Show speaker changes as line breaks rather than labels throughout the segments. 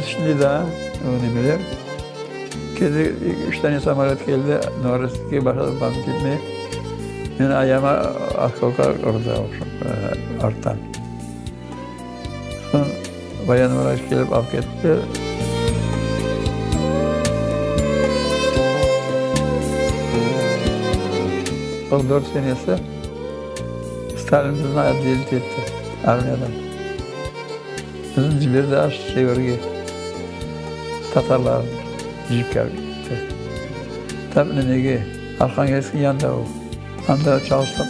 yetişti daha, onu bilir. Kedi 3 tane samarat geldi, Norris'teki başladı bana gitmeye. Yani ayağıma askolka orada arttan. Sonra bayan Maraş gelip alıp gitti. O 4 senesi Stalin bizden adliyelik etti, armiyadan. Bizim Cibir'de aç çevirgi, Tatarların Cibkar gitti. Tabii nenegi, Arkhangelsk'in yanında o. Anda çalıştık.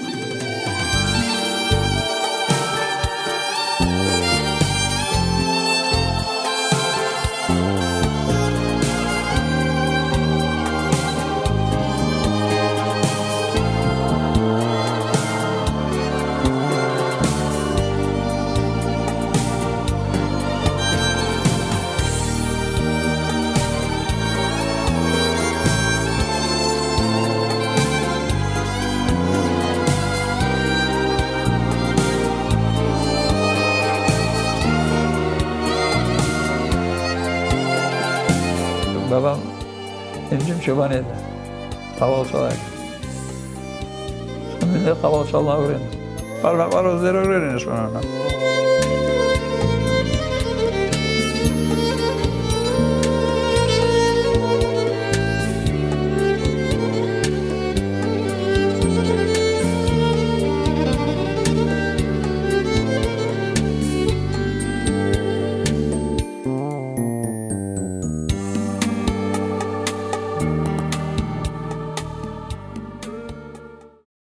Babam encim çobanıydı. Kaval çalar. Şimdi de kaval çalmayı öğrendim. Parmaklar özleri öğrenir sonra.